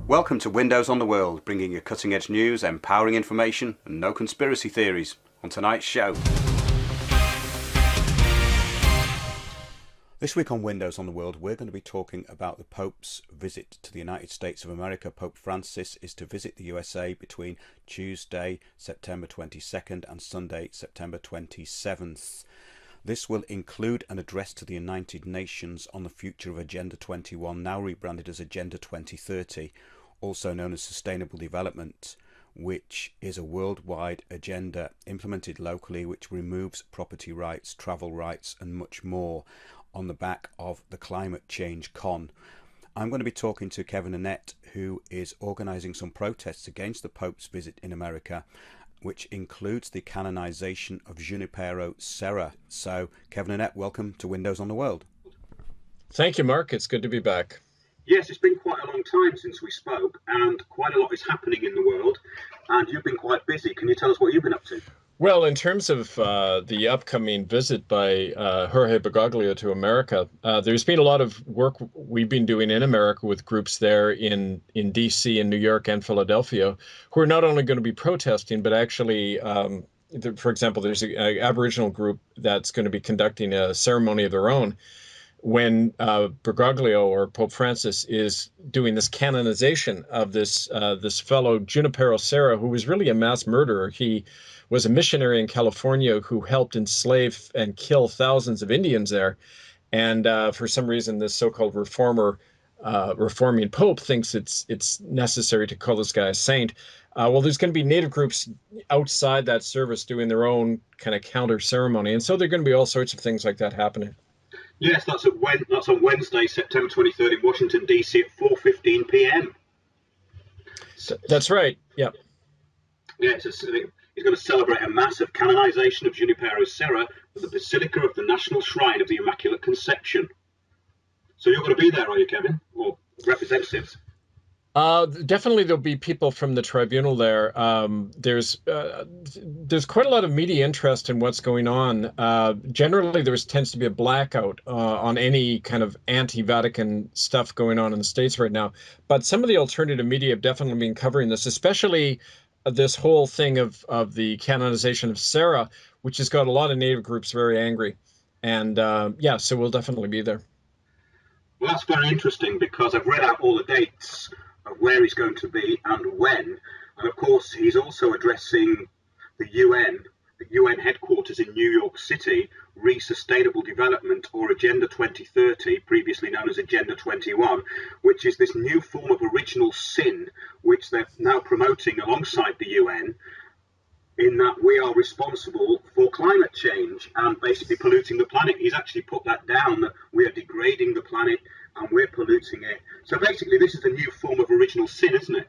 Welcome to Windows on the World, bringing you cutting-edge news, empowering information, and no conspiracy theories. On tonight's show, this week on Windows on the World, we're going to be talking about the Pope's visit to the United States of America. Pope Francis is to visit the USA between Tuesday, September 22nd and Sunday, September 27th. This will include an address to the United Nations on the future of Agenda 21, now rebranded as Agenda 2030, also known as Sustainable Development, which is a worldwide agenda implemented locally which removes property rights, travel rights and much more on the back of the climate change con. I'm going to be talking to Kevin Annett, who is organising some protests against the Pope's visit in America, which includes the canonization of Junipero Serra. So, Kevin Annett, welcome to Windows on the World. Thank you, Mark. It's good to be back. Yes, it's been quite a long time since we spoke, and quite a lot is happening in the world, and you've been quite busy. Can you tell us what you've been up to? Well, in terms of the upcoming visit by Jorge Bergoglio to America, there's been a lot of work we've been doing in America with groups there in D.C. and New York and Philadelphia, who are not only going to be protesting, but actually, for example, there's an Aboriginal group that's going to be conducting a ceremony of their own when Bergoglio or Pope Francis is doing this canonization of this fellow Junipero Serra, who was really a mass murderer. He was a missionary in California who helped enslave and kill thousands of Indians there. And for some reason, this so-called reforming Pope thinks it's necessary to call this guy a saint. Well, there's going to be Native groups outside that service doing their own kind of counter ceremony. And so there are going to be all sorts of things like that happening. Yes, that's on Wednesday, September 23rd in Washington, D.C. at 4:15 p.m. That's right, yeah. Yeah, he's going to celebrate a massive canonization of Junipero Serra at the Basilica of the National Shrine of the Immaculate Conception. So you're going to be there, are you, Kevin? Or representatives? Definitely there'll be people from the tribunal there. There's quite a lot of media interest in what's going on. Generally, there tends to be a blackout on any kind of anti-Vatican stuff going on in the States right now. But some of the alternative media have definitely been covering this, especially this whole thing of the canonization of Serra, which has got a lot of Native groups very angry. And yeah, so we'll definitely be there. Well, that's very interesting because I've read out all the dates of where he's going to be and when. And of course, he's also addressing the UN headquarters in New York City, Sustainable Development, or Agenda 2030, previously known as Agenda 21, which is this new form of original sin, which they're now promoting alongside the UN, in that we are responsible for climate change and basically polluting the planet. He's actually put that down, that we are degrading the planet and we're polluting it. So basically, this is a new form of original sin, isn't it?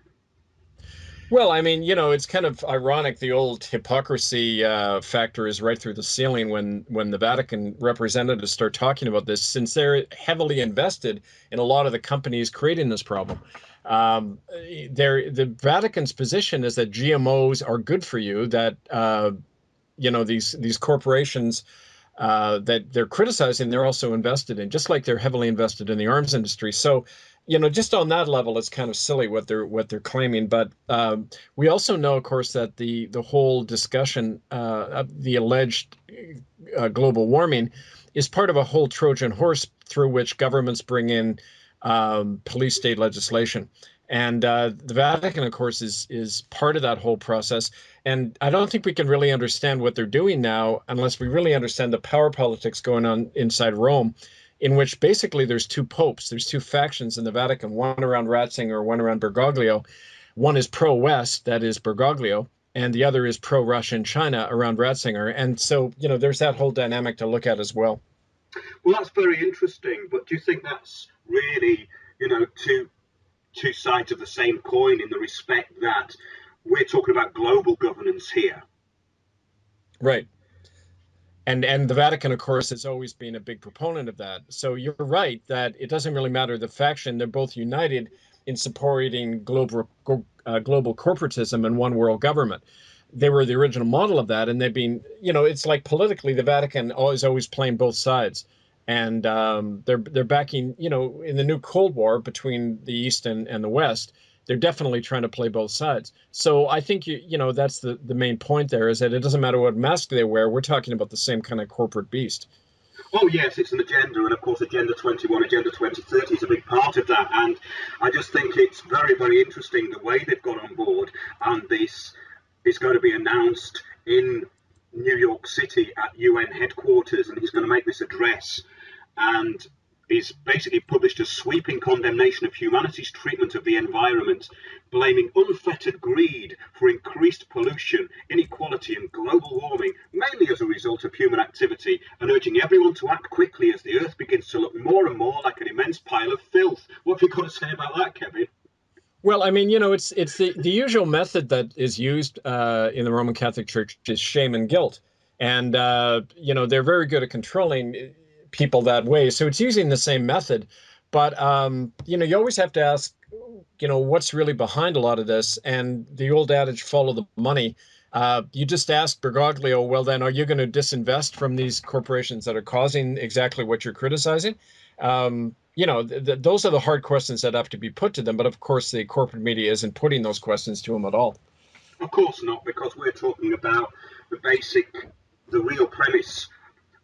Well, I mean, it's kind of ironic. The old hypocrisy factor is right through the ceiling when the Vatican representatives start talking about this, since they're heavily invested in a lot of the companies creating this problem. The Vatican's position is that GMOs are good for you, that these corporations that they're criticizing, they're also invested in, just like they're heavily invested in the arms industry. So, just on that level, it's kind of silly what they're claiming. But we also know, of course, that the whole discussion of the alleged global warming is part of a whole Trojan horse through which governments bring in police state legislation. And the Vatican, of course, is part of that whole process. And I don't think we can really understand what they're doing now unless we really understand the power politics going on inside Rome, in which basically there's two popes. There's two factions in the Vatican, one around Ratzinger, one around Bergoglio. One is pro-West, that is Bergoglio, and the other is pro-Russian China around Ratzinger. And so, there's that whole dynamic to look at as well. Well, that's very interesting. But do you think that's really, two sides of the same coin, in the respect that we're talking about global governance here? Right. And the Vatican, of course, has always been a big proponent of that. So you're right that it doesn't really matter the faction. They're both united in supporting global corporatism and one world government. They were the original model of that. And they've been, it's like politically, the Vatican is always playing both sides. and they're backing, in the new Cold War between the East and the West. They're definitely trying to play both sides. So I think that's the main point there, is that it doesn't matter what mask they wear. We're talking about the same kind of corporate beast. Oh, yes, it's an agenda, and of course, Agenda 21, Agenda 2030 is a big part of that. And I just think it's very, very interesting the way they've got on board. And this is going to be announced in New York City at UN headquarters, and he's going to make this address. And he's basically published a sweeping condemnation of humanity's treatment of the environment, blaming unfettered greed for increased pollution, inequality and global warming, mainly as a result of human activity, and urging everyone to act quickly as the Earth begins to look more and more like an immense pile of filth. What have you got to say about that, Kevin? Well, I mean, it's the usual method that is used in the Roman Catholic Church is shame and guilt. And, they're very good at controlling people that way. So it's using the same method. But, you always have to ask, what's really behind a lot of this? And the old adage, follow the money. You just ask Bergoglio, well, then, are you going to disinvest from these corporations that are causing exactly what you're criticizing? Those are the hard questions that have to be put to them. But of course, the corporate media isn't putting those questions to them at all. Of course not, because we're talking about the real premise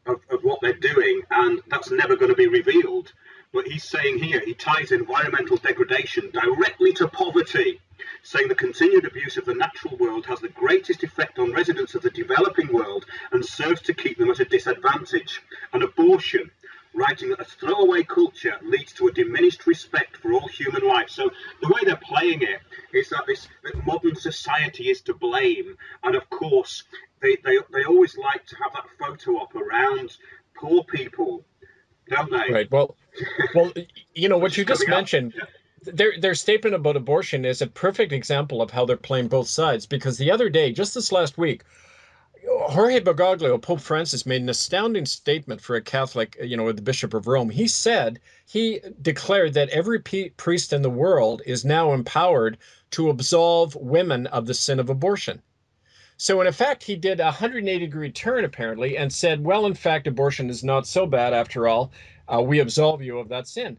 of what they're doing, and that's never going to be revealed. But he's saying here, he ties environmental degradation directly to poverty, saying the continued abuse of the natural world has the greatest effect on residents of the developing world and serves to keep them at a disadvantage. And abortion, writing that a throwaway culture leads to a diminished respect for all human life. So the way they're playing it is that modern society is to blame. And of course, they always like to have that photo op around poor people, don't they? Right. Well, what you just mentioned, their statement about abortion is a perfect example of how they're playing both sides. Because the other day, just this last week, Jorge Bergoglio, Pope Francis, made an astounding statement for a Catholic, the Bishop of Rome. He declared that every priest in the world is now empowered to absolve women of the sin of abortion. So in effect, he did a 180-degree turn, apparently, and said, well, in fact, abortion is not so bad after all. We absolve you of that sin.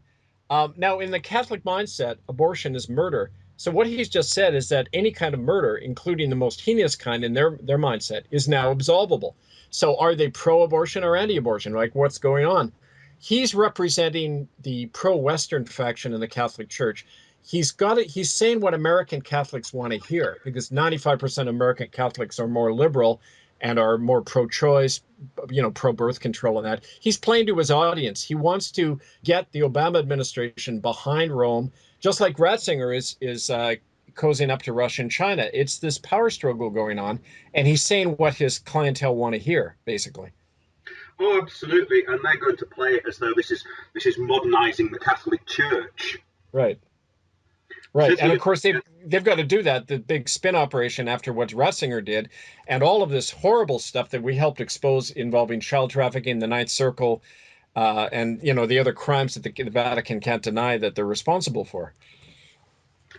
Now, in the Catholic mindset, abortion is murder. So what he's just said is that any kind of murder, including the most heinous kind in their mindset, is now absolvable. So are they pro-abortion or anti-abortion? Like, what's going on? He's representing the pro-Western faction in the Catholic Church. He's saying what American Catholics want to hear, because 95% of American Catholics are more liberal and are more pro-choice, pro-birth control and that. He's playing to his audience. He wants to get the Obama administration behind Rome, just like Ratzinger is cozying up to Russia and China. It's this power struggle going on, and he's saying what his clientele want to hear, basically. Oh, absolutely. And they're going to play it as though this is modernizing the Catholic Church. Right. Right. And of course, they've got to do that, the big spin operation after what Ratzinger did, and all of this horrible stuff that we helped expose involving child trafficking, the Ninth Circle, and, the other crimes that the Vatican can't deny that they're responsible for.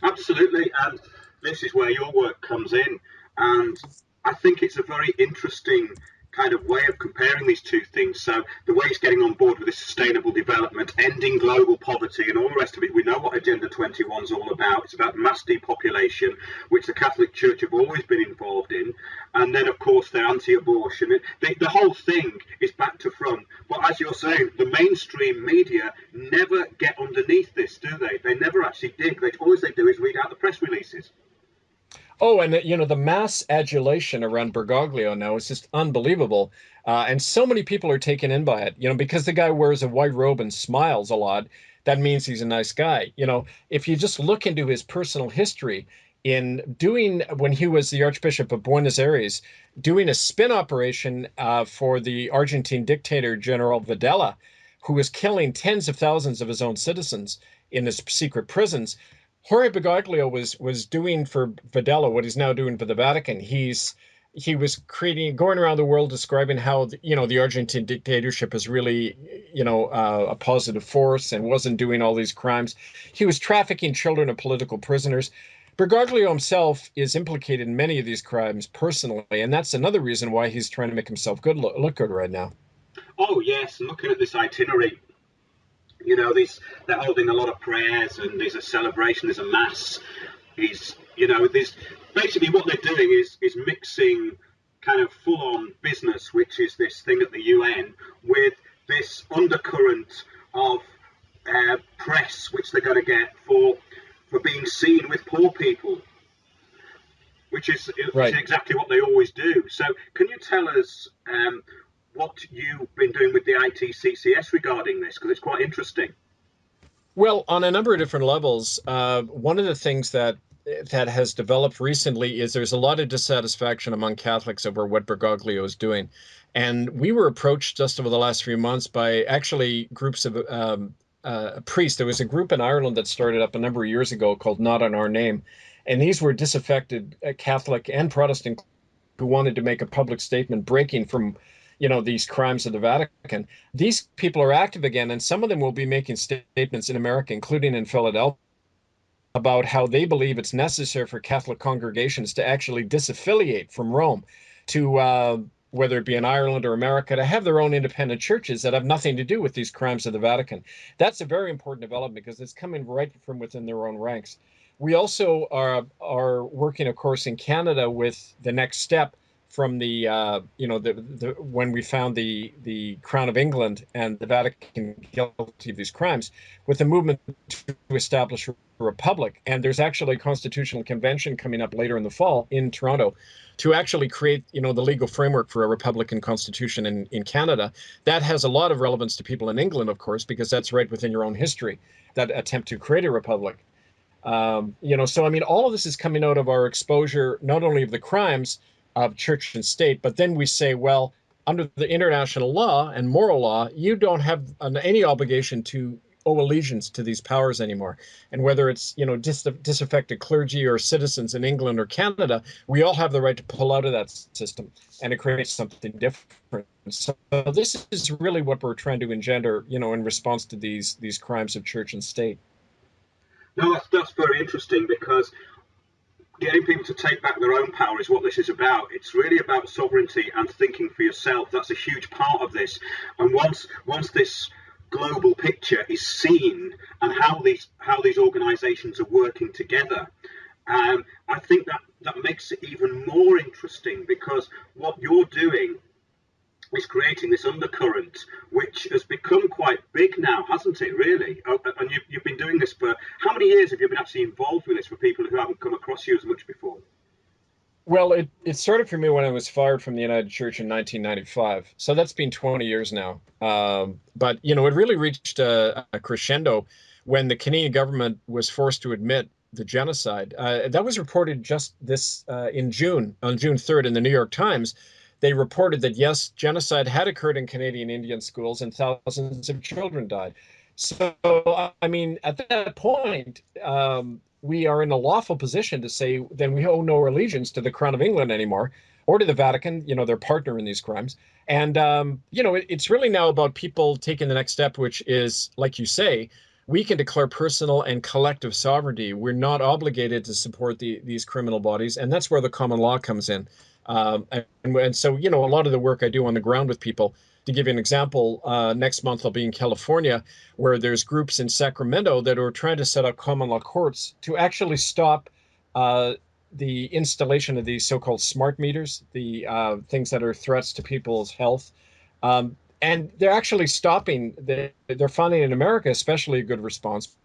Absolutely. And this is where your work comes in. And I think it's a very interesting kind of way of comparing these two things. So the way it's getting on board with this sustainable development, ending global poverty and all the rest of it, we know what Agenda 21 is all about. It's about mass depopulation, which the Catholic Church have always been involved in. And then, of course, they're anti-abortion. The whole thing is back to front. But as you're saying, the mainstream media never get underneath this, do they? They never actually dig. All they do is read out the press releases. Oh, and the mass adulation around Bergoglio now is just unbelievable. And so many people are taken in by it, because the guy wears a white robe and smiles a lot. That means he's a nice guy. If you just look into his personal history when he was the Archbishop of Buenos Aires, doing a spin operation for the Argentine dictator, General Videla, who was killing tens of thousands of his own citizens in his secret prisons. Jorge Bergoglio was doing for Videla what he's now doing for the Vatican. He was going around the world describing how the Argentine dictatorship is really a positive force and wasn't doing all these crimes. He was trafficking children and political prisoners. Bergoglio himself is implicated in many of these crimes personally, and that's another reason why he's trying to make himself look good right now. Oh yes, and looking at this itinerary, they're holding a lot of prayers, and there's a celebration, there's a mass. There's basically what they're doing is mixing kind of full-on business, which is this thing at the UN, with this undercurrent of press, which they're going to get for being seen with poor people, which is exactly what they always do. So can you tell us what you've been doing with the ITCCS regarding this? Because it's quite interesting. Well, on a number of different levels, one of the things that has developed recently is there's a lot of dissatisfaction among Catholics over what Bergoglio is doing. And we were approached just over the last few months by actually groups of priests. There was a group in Ireland that started up a number of years ago called Not on Our Name. And these were disaffected Catholic and Protestant who wanted to make a public statement breaking from these crimes of the Vatican. These people are active again, and some of them will be making statements in America, including in Philadelphia, about how they believe it's necessary for Catholic congregations to actually disaffiliate from Rome, to whether it be in Ireland or America, to have their own independent churches that have nothing to do with these crimes of the Vatican. That's a very important development because it's coming right from within their own ranks. We also are working, of course, in Canada with the next step from the when we found the Crown of England and the Vatican guilty of these crimes, with the movement to establish a republic. And there's actually a constitutional convention coming up later in the fall in Toronto to actually create, the legal framework for a republican constitution in Canada. That has a lot of relevance to people in England, of course, because that's right within your own history, that attempt to create a republic. So I mean, all of this is coming out of our exposure, not only of the crimes of church and state, but then we say, well, under the international law and moral law, you don't have any obligation to owe allegiance to these powers anymore. And whether it's, disaffected clergy or citizens in England or Canada, we all have the right to pull out of that system and to create something different. So this is really what we're trying to engender, in response to these crimes of church and state. No, that's very interesting, because getting people to take back their own power is what this is about. It's really about sovereignty and thinking for yourself. That's a huge part of this. And once this global picture is seen, and how these organisations are working together, I think that makes it even more interesting, because what you're doing is creating this undercurrent, which has become quite big now, hasn't it, really? And you've been doing this for, how many years have you been actually involved with this, for people who haven't come across you as much before? Well, it started for me when I was fired from the United Church in 1995. So that's been 20 years now. But, it really reached a crescendo when the Canadian government was forced to admit the genocide. That was reported just on June 3rd in the New York Times. They reported that, yes, genocide had occurred in Canadian Indian schools and thousands of children died. So, I mean, at that point, we are in a lawful position to say, then we owe no allegiance to the Crown of England anymore, or to the Vatican, their partner in these crimes. And, it's really now about people taking the next step, which is, like you say, we can declare personal and collective sovereignty. We're not obligated to support these criminal bodies. And that's where the common law comes in. And so, a lot of the work I do on the ground with people, to give you an example, next month I'll be in California, where there's groups in Sacramento that are trying to set up common law courts to actually stop the installation of these so-called smart meters, the things that are threats to people's health. And they're actually stopping, they're finding in America especially a good response,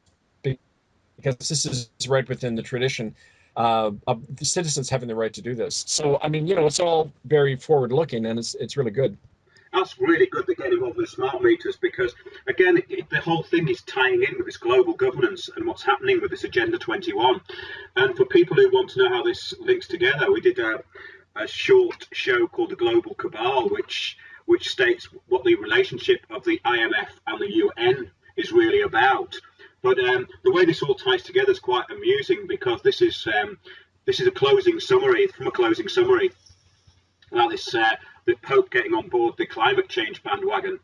because this is right within the tradition of the citizens having the right to do this. So, I mean, it's all very forward-looking, and it's really good. That's really good to get involved with smart meters, because, again, the whole thing is tying in with this global governance and what's happening with this Agenda 21. And for people who want to know how this links together, we did a short show called The Global Cabal, which states what the relationship of the IMF and the UN is really about. But the way this all ties together is quite amusing, because this is a closing summary from a closing summary. Now, the Pope getting on board the climate change bandwagon.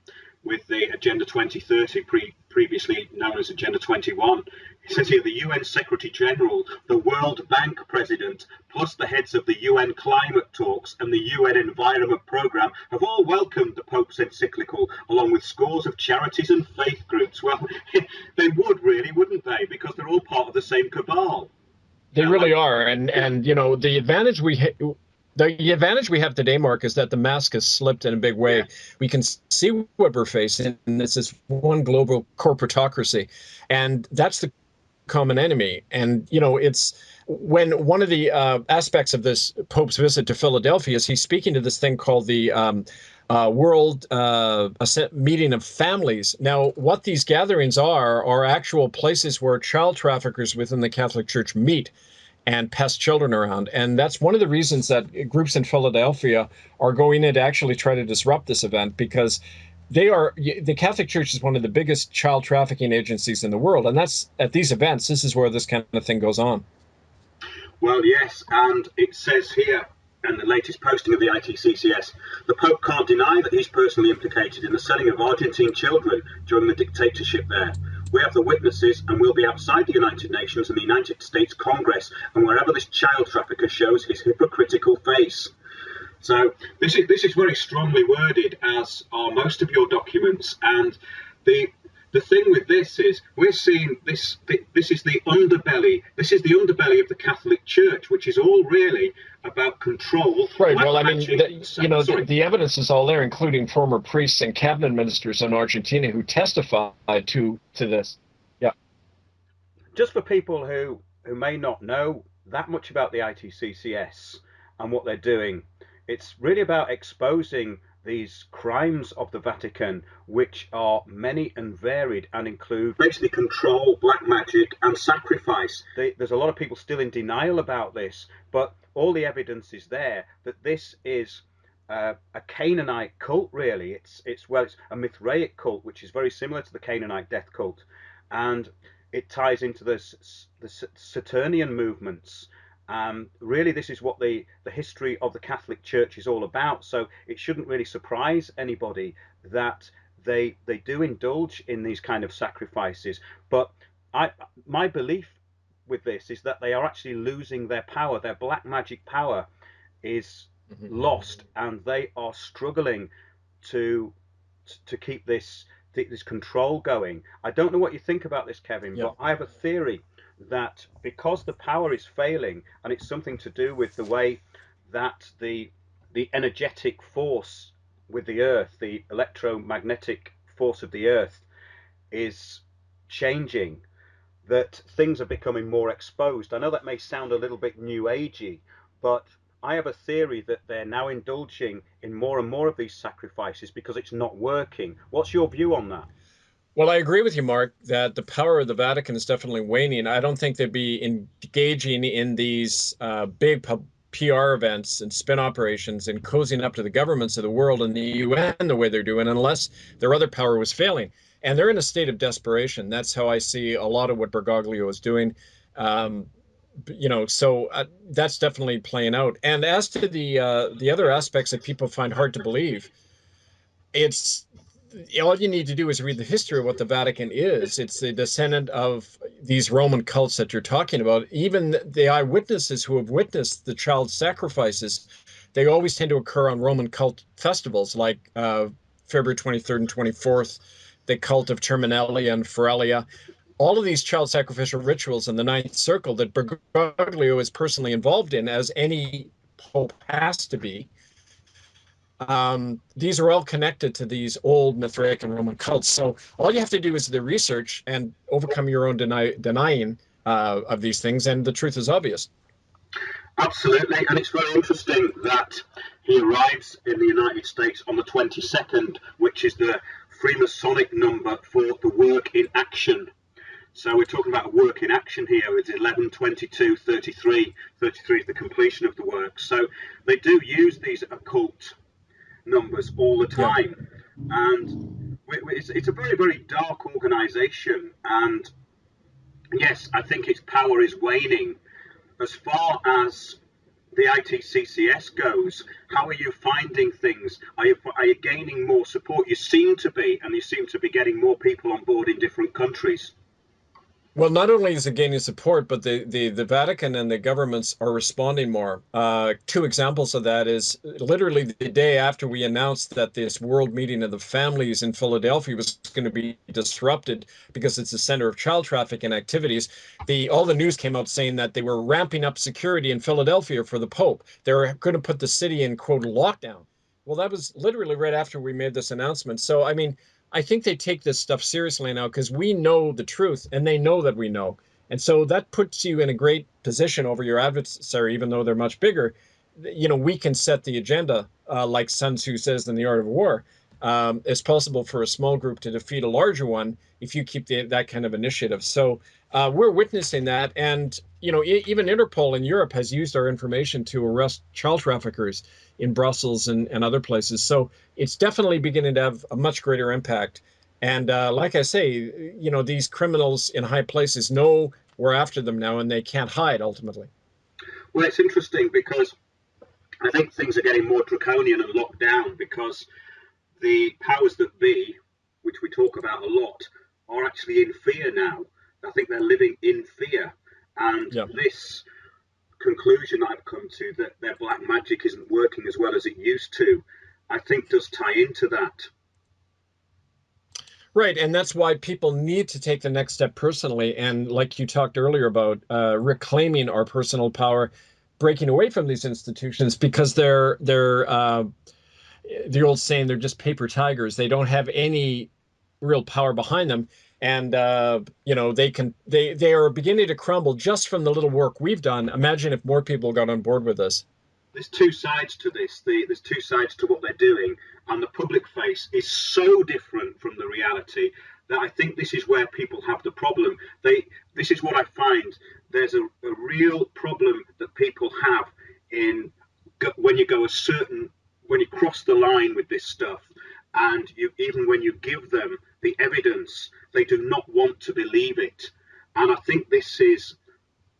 with the Agenda 2030, previously known as Agenda 21. It says here the UN Secretary General, the World Bank President, plus the heads of the UN climate talks and the UN Environment Programme have all welcomed the Pope's encyclical, along with scores of charities and faith groups. Well, they would really, wouldn't they? Because they're all part of the same cabal. They really are. And you know, the advantage we have today, Mark, is that the mask has slipped in a big way. Yeah. We can see what we're facing, and this is one global corporatocracy, and that's the common enemy. And you know, it's when one of the aspects of this Pope's visit to Philadelphia is he's speaking to this thing called the World Meeting of Families. Now, what these gatherings are actual places where child traffickers within the Catholic Church meet and pass children around. And that's one of the reasons that groups in Philadelphia are going in to actually try to disrupt this event, because the Catholic Church is one of the biggest child trafficking agencies in the world. And that's at these events, this is where this kind of thing goes on. Well, yes, and it says here, and the latest posting of the ITCCS, the Pope can't deny that he's personally implicated in the selling of Argentine children during the dictatorship there. We have the witnesses, and we'll be outside the United Nations and the United States Congress and wherever this child trafficker shows his hypocritical face. So this is very strongly worded, as are most of your documents. And the thing with this is we're seeing this is the underbelly. This is the underbelly of the Catholic Church, which is all really about control. Right. Well, I mean, the evidence is all there, including former priests and cabinet ministers in Argentina who testified to this. Yeah. Just for people who may not know that much about the ITCCS and what they're doing, it's really about exposing these crimes of the Vatican, which are many and varied and include basically control, black magic and sacrifice. There's a lot of people still in denial about this, but all the evidence is there that this is a Canaanite cult, really. It's a Mithraic cult, which is very similar to the Canaanite death cult, and it ties into the Saturnian movements. Really, this is what the history of the Catholic Church is all about. So it shouldn't really surprise anybody that they do indulge in these kind of sacrifices. But my belief with this is that they are actually losing their power. Their black magic power is lost, and they are struggling to keep this control going. I don't know what you think about this, Kevin, but I have a theory that because the power is failing, and it's something to do with the way that the energetic force with the earth, the electromagnetic force of the earth is changing, that things are becoming more exposed. I know that may sound a little bit new agey, but I have a theory that they're now indulging in more and more of these sacrifices because it's not working. What's your view on that? Well, I agree with you, Mark, that the power of the Vatican is definitely waning. I don't think they'd be engaging in these big PR events and spin operations and cozying up to the governments of the world and the UN the way they're doing, unless their other power was failing. And they're in a state of desperation. That's how I see a lot of what Bergoglio is doing. You know, so that's definitely playing out. And as to the other aspects that people find hard to believe, it's all you need to do is read the history of what the Vatican is. It's the descendant of these Roman cults that you're talking about. Even the eyewitnesses who have witnessed the child sacrifices, they always tend to occur on Roman cult festivals like February 23rd and 24th, the cult of Terminalia and Feralia. All of these child sacrificial rituals in the Ninth Circle that Bergoglio is personally involved in, as any pope has to be. These are all connected to these old Mithraic and Roman cults. So all you have to do is the research and overcome your own denying of these things, and the truth is obvious. Absolutely, and it's very interesting that he arrives in the United States on the 22nd, which is the Freemasonic number for the work in action. So we're talking about a work in action here. It's 11/22/33. 33 is the completion of the work. So they do use these occult numbers all the time, and it's a very, very dark organization. And yes, I think its power is waning. As far as the ITCCS goes, how are you finding things? Are you gaining more support? You seem to be, and you seem to be getting more people on board in different countries. Well, not only is it gaining support, but the Vatican and the governments are responding more. Two examples of that is literally the day after we announced that this world meeting of the families in Philadelphia was going to be disrupted because it's the center of child trafficking activities. All the news came out saying that they were ramping up security in Philadelphia for the Pope. They were going to put the city in, quote, lockdown. Well, that was literally right after we made this announcement. So, I mean, I think they take this stuff seriously now because we know the truth and they know that we know. And so that puts you in a great position over your adversary, even though they're much bigger. You know, we can set the agenda, like Sun Tzu says in The Art of War. It's possible for a small group to defeat a larger one if you keep that kind of initiative. So we're witnessing that. And, you know, even Interpol in Europe has used our information to arrest child traffickers in Brussels and other places. So it's definitely beginning to have a much greater impact. And like I say, you know, these criminals in high places know we're after them now and they can't hide ultimately. Well, it's interesting because I think things are getting more draconian and locked down because the powers that be, which we talk about a lot, are actually in fear now. I think they're living in fear. And Yeah. this conclusion I've come to, that their black magic isn't working as well as it used to, I think does tie into that. Right. And that's why people need to take the next step personally. And like you talked earlier about reclaiming our personal power, breaking away from these institutions because they're the old saying, they're just paper tigers. They don't have any real power behind them. And you know, they are beginning to crumble just from the little work we've done. Imagine if more people got on board with us. There's two sides to this. There's two sides to what they're doing, and the public face is so different from the reality that I think this is where people have the problem. This is what I find. There's a real problem that people have in when you go when you cross the line with this stuff, and even when you give them the evidence, they do not want to believe it. And I think this is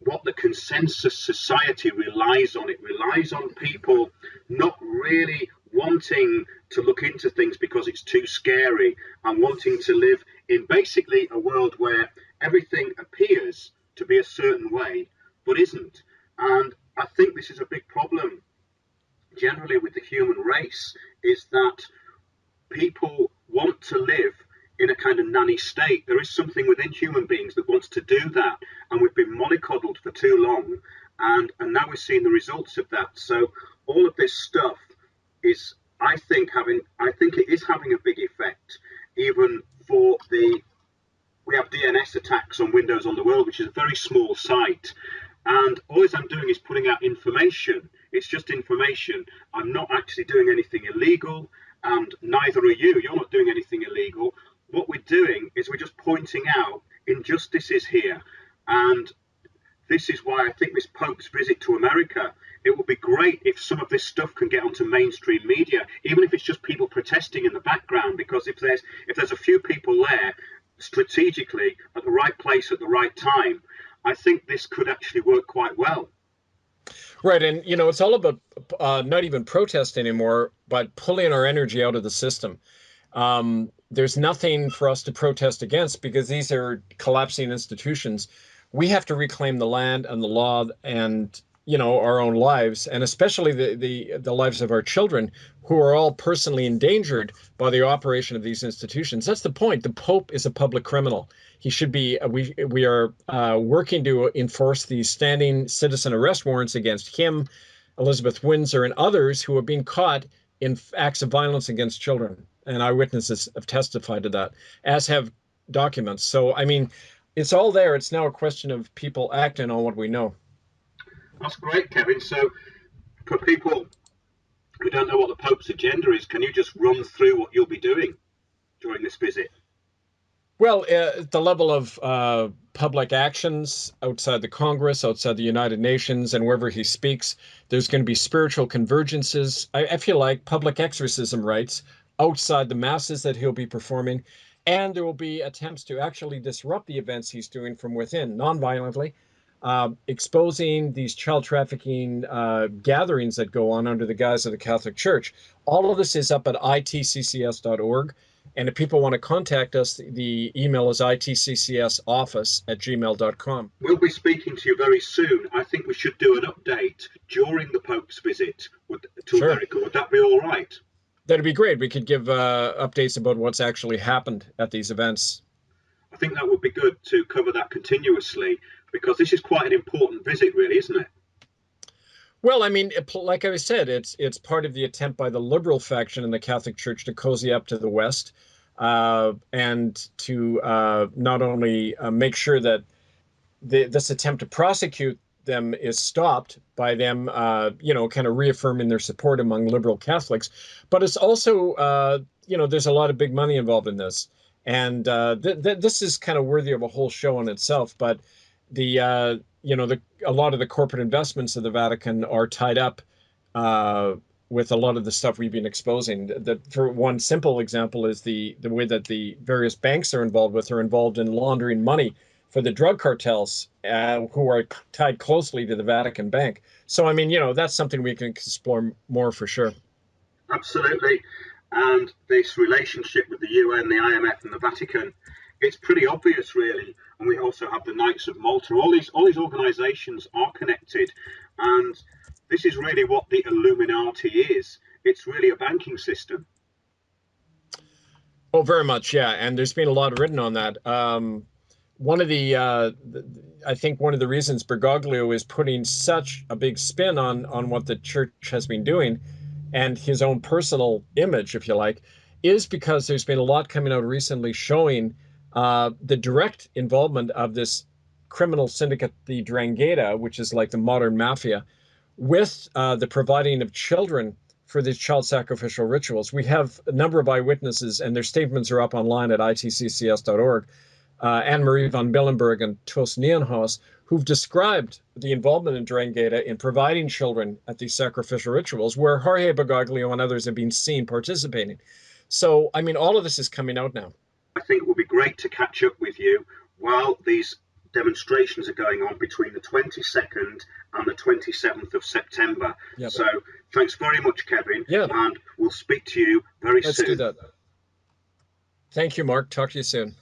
what the consensus society relies on. It relies on people not really wanting to look into things because it's too scary and wanting to live in basically a world where everything appears to be a certain way but isn't. And I think this is a big problem generally with the human race, is that people want to live in a kind of nanny state. There is something within human beings that wants to do that, and we've been mollycoddled for too long, and now we're seeing the results of that. So all of this stuff is, I think it is having a big effect, even for we have DNS attacks on Windows on the World, which is a very small site. And all I'm doing is putting out information. It's just information. I'm not actually doing anything illegal, and neither are you. You're not doing anything illegal. What we're doing is we're just pointing out injustices here. And this is why I think this Pope's visit to America, it would be great if some of this stuff can get onto mainstream media, even if it's just people protesting in the background, because if there's a few people there strategically at the right place at the right time, I think this could actually work quite well. Right. And, you know, it's all about not even protest anymore, but pulling our energy out of the system. There's nothing for us to protest against because these are collapsing institutions. We have to reclaim the land and the law and, you know, our own lives, and especially the lives of our children, who are all personally endangered by the operation of these institutions. That's the point. The Pope is a public criminal. He should be. We are working to enforce these standing citizen arrest warrants against him, Elizabeth Windsor, and others who have been caught in acts of violence against children. And eyewitnesses have testified to that, as have documents. So, I mean, it's all there. It's now a question of people acting on what we know. That's great, Kevin. So for people who don't know what the Pope's agenda is, can you just run through what you'll be doing during this visit? Well, at the level of public actions outside the Congress, outside the United Nations, and wherever he speaks, there's going to be spiritual convergences. I feel like public exorcism rites outside the masses that he'll be performing. And there will be attempts to actually disrupt the events he's doing from within, non-violently. exposing these child trafficking gatherings that go on under the guise of the Catholic Church. All of this is up at itccs.org. And if people want to contact us, the email is itccsoffice@gmail.com. We'll be speaking to you very soon. I think we should do an update during the Pope's visit to America. Would that be all right? That'd be great. We could give updates about what's actually happened at these events. I think that would be good to cover that continuously, because this is quite an important visit, really, isn't it? Well, I mean, like I said, it's part of the attempt by the liberal faction in the Catholic Church to cozy up to the West, and to not only make sure that this attempt to prosecute them is stopped by them, kind of reaffirming their support among liberal Catholics, but it's also, there's a lot of big money involved in this, and this is kind of worthy of a whole show in itself. But a lot of the corporate investments of the Vatican are tied up with a lot of the stuff we've been exposing. For one simple example is the way that the various banks are involved in laundering money for the drug cartels, who are tied closely to the Vatican Bank. So, I mean, that's something we can explore more for sure. Absolutely. And this relationship with the UN, the IMF, and the Vatican, it's pretty obvious, really. And we also have the Knights of Malta. All these organizations are connected. And this is really what the Illuminati is. It's really a banking system. Oh, very much, yeah. And there's been a lot written on that. One of I think one of the reasons Bergoglio is putting such a big spin on what the church has been doing, and his own personal image, if you like, is because there's been a lot coming out recently showing the direct involvement of this criminal syndicate, the 'Ndrangheta, which is like the modern mafia, with the providing of children for these child sacrificial rituals. We have a number of eyewitnesses, and their statements are up online at itccs.org. Anne-Marie von Billenberg and Tos Nienhaus, who've described the involvement in 'Ndrangheta in providing children at these sacrificial rituals, where Jorge Bergoglio and others have been seen participating. So, I mean, all of this is coming out now. I think it would be great to catch up with you while these demonstrations are going on between the 22nd and the 27th of September. Yep. So thanks very much, Kevin. Yeah. And we'll speak to you very soon. Let's do that. Thank you, Mark. Talk to you soon.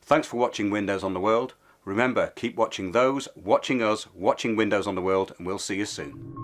Thanks for watching Windows on the World. Remember, keep watching those, watching us, watching Windows on the World, and we'll see you soon.